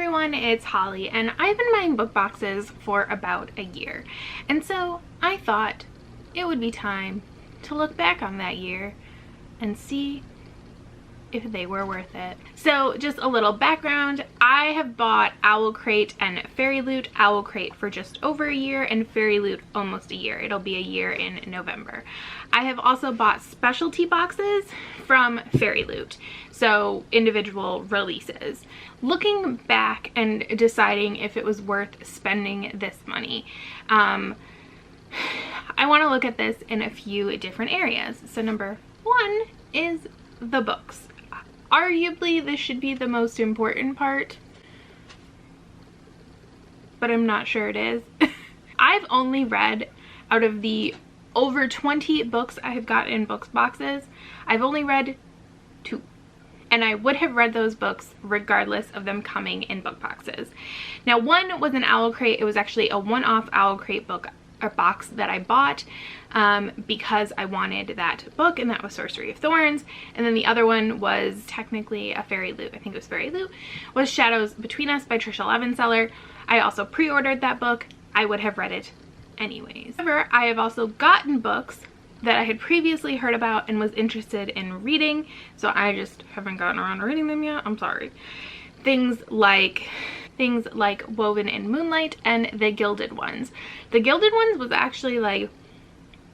everyone, it's Holly, and I've been buying book boxes for about a year, and so I thought it would be time to look back on that year and see if they were worth it. So just a little background, I have bought Owl Crate and Fairy Loot. Owl Crate for just over a year and Fairy Loot almost a year. It'll be a year in November. I have also bought specialty boxes from Fairy Loot, so individual releases. Looking back and deciding if it was worth spending this money, I want to look at this in a few different areas. So number one is the books. Arguably, this should be the most important part, but I'm not sure it is. I've only read, out of the over 20 books I have got in book boxes, I've only read 2. And I would have read those books regardless of them coming in book boxes. Now, one was an Owl Crate. It was actually a one-off Owl Crate book or box that I bought because I wanted that book, and that was Sorcery of Thorns. And then the other one was technically a Fairy Loot, I think it was Fairy Loot, was Shadows Between Us by Trisha Levenseller. I also pre-ordered that book. I would have read it anyways. However, I have also gotten books that I had previously heard about and was interested in reading, so I just haven't gotten around to reading them yet. I'm sorry. Things like Woven in Moonlight and The Gilded Ones. The Gilded Ones was actually like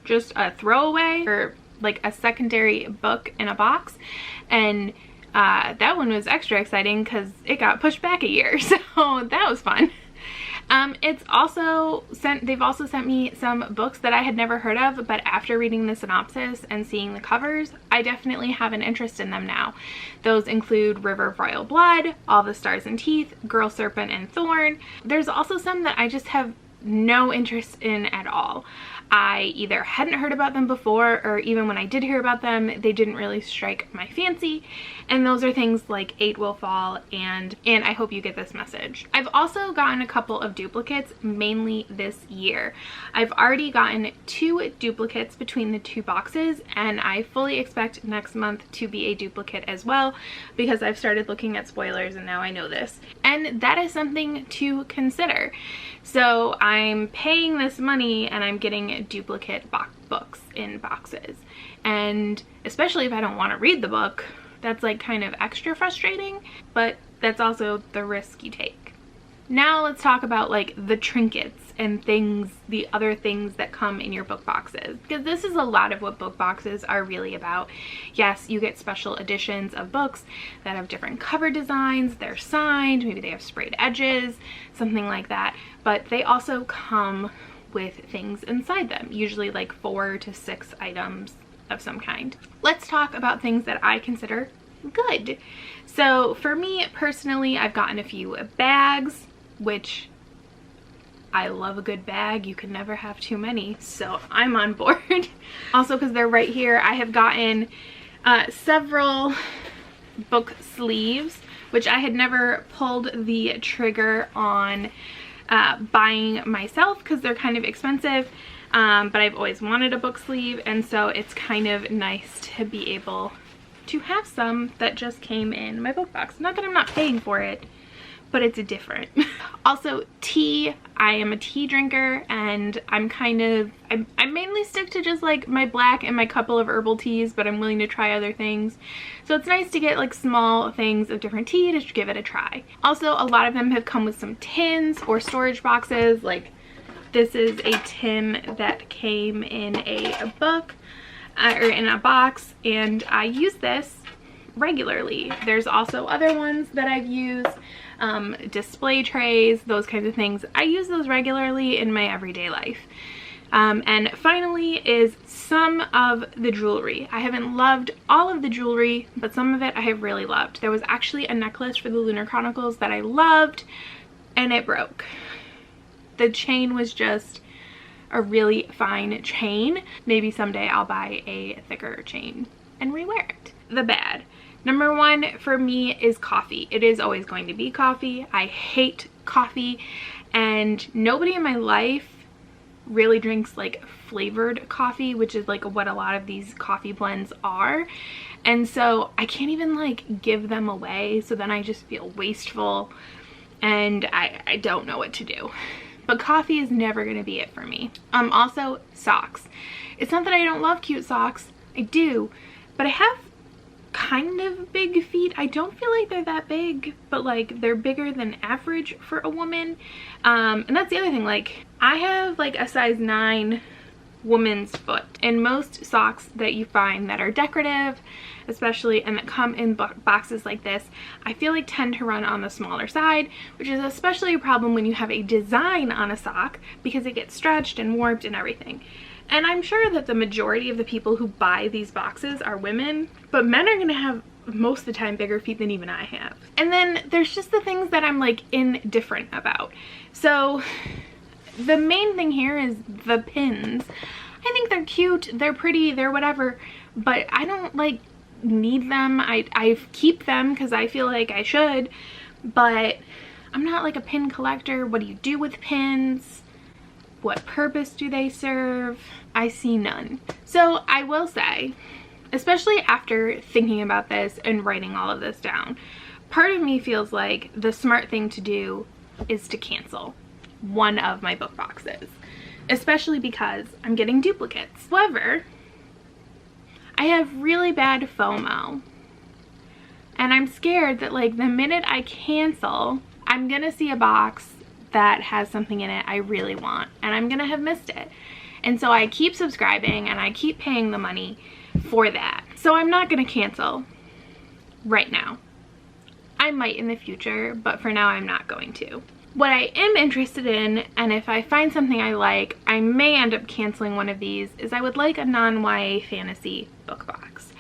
just a throwaway or like a secondary book in a box, and that one was extra exciting because it got pushed back a year, so that was fun. They've also sent me some books that I had never heard of, but after reading the synopsis and seeing the covers, I definitely have an interest in them now. Those include River of Royal Blood, All the Stars and Teeth, Girl, Serpent, and Thorn. There's also some that I just have no interest in at all. I either hadn't heard about them before, or even when I did hear about them, they didn't really strike my fancy. And those are things like Eight Will Fall and I Hope You Get This Message. I've also gotten a couple of duplicates, mainly this year. I've already gotten 2 duplicates between the 2 boxes, and I fully expect next month to be a duplicate as well, because I've started looking at spoilers and now I know this. And that is something to consider. So I'm paying this money and I'm getting duplicate books in boxes. And especially if I don't want to read the book, that's like kind of extra frustrating, but that's also the risk you take. Now let's talk about like the trinkets and things, the other things that come in your book boxes, because this is a lot of what book boxes are really about. Yes, you get special editions of books that have different cover designs, they're signed, maybe they have sprayed edges, something like that, but they also come with things inside them, usually like 4 to 6 items of some kind. Let's talk about things that I consider good. So for me personally, I've gotten a few bags, which I love a good bag. You can never have too many, so I'm on board. Also, because they're right here, I have gotten several book sleeves, which I had never pulled the trigger on buying myself because they're kind of expensive, but I've always wanted a book sleeve, and so it's kind of nice to be able to have some that just came in my book box. Not that I'm not paying for it, but it's different. Also, tea. I am a tea drinker, and I mainly stick to just like my black and my couple of herbal teas, but I'm willing to try other things. So it's nice to get like small things of different tea to give it a try. Also, a lot of them have come with some tins or storage boxes. Like this is a tin that came in a book or in a box, and I use this regularly. There's also other ones that I've used, display trays, those kinds of things. I use those regularly in my everyday life. And finally is some of the jewelry. I haven't loved all of the jewelry, but some of it I have really loved. There was actually a necklace for the Lunar Chronicles that I loved, and it broke. The chain was just a really fine chain. Maybe someday I'll buy a thicker chain and rewear it. The bad. Number 1 for me is coffee. It is always going to be coffee. I hate coffee, and nobody in my life really drinks like flavored coffee, which is like what a lot of these coffee blends are. And so I can't even like give them away, so then I just feel wasteful. and I don't know what to do. But coffee is never going to be it for me. Also socks. It's not that I don't love cute socks. I do, but I have kind of big feet. I don't feel like they're that big, but like they're bigger than average for a woman. And that's the other thing, like I have like a size 9 woman's foot, and most socks that you find that are decorative, especially, and that come in boxes like this, I feel like tend to run on the smaller side, which is especially a problem when you have a design on a sock because it gets stretched and warped and everything. And I'm sure that the majority of the people who buy these boxes are women, but men are gonna have most of the time bigger feet than even I have. And then there's just the things that I'm like indifferent about. So the main thing here is the pins. I think they're cute, they're pretty, they're whatever, but I don't like need them. I keep them because I feel like I should, but I'm not like a pin collector. What do you do with pins? What purpose do they serve? I see none. So I will say, especially after thinking about this and writing all of this down, part of me feels like the smart thing to do is to cancel one of my book boxes, especially because I'm getting duplicates. However, I have really bad FOMO, and I'm scared that like the minute I cancel, I'm gonna see a box that has something in it I really want, and I'm gonna have missed it. And so I keep subscribing and I keep paying the money for that. So I'm not gonna cancel right now. I might in the future, but for now I'm not going to. What I am interested in, and if I find something I like, I may end up canceling one of these, is I would like a non-YA fantasy book box,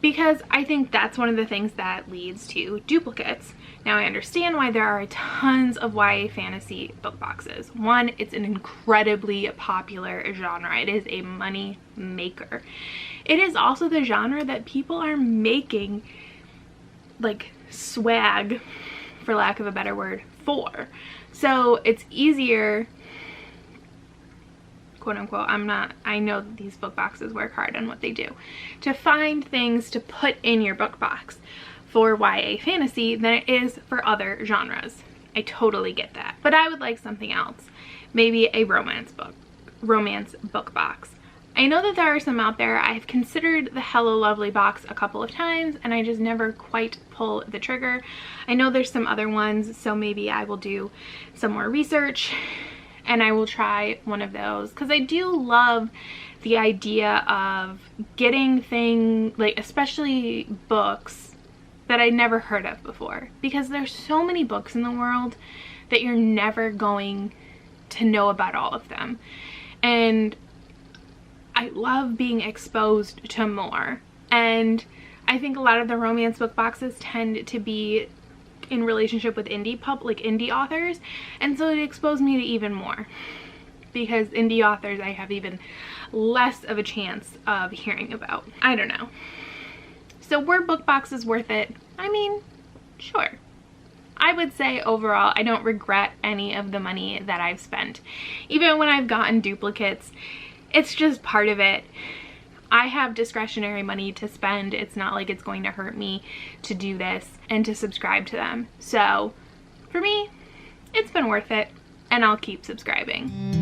because I think that's one of the things that leads to duplicates. Now I understand why there are tons of YA fantasy book boxes. One, it's an incredibly popular genre. It is a money maker. It is also the genre that people are making like swag, for lack of a better word, for. So it's easier, quote unquote, I know that these book boxes work hard on what they do, to find things to put in your book box for YA fantasy than it is for other genres. I totally get that. But I would like something else. Maybe a romance book box. I know that there are some out there. I've considered the Hello Lovely box a couple of times and I just never quite pull the trigger. I know there's some other ones, so maybe I will do some more research and I will try one of those, because I do love the idea of getting things, like especially books that I never heard of before, because there's so many books in the world that you're never going to know about all of them. And I love being exposed to more, and I think a lot of the romance book boxes tend to be in relationship with indie authors, and so it exposed me to even more, because indie authors I have even less of a chance of hearing about. I don't know. So were book boxes worth it? I mean, sure. I would say overall I don't regret any of the money that I've spent. Even when I've gotten duplicates, it's just part of it. I have discretionary money to spend. It's not like it's going to hurt me to do this and to subscribe to them. So for me, it's been worth it, and I'll keep subscribing.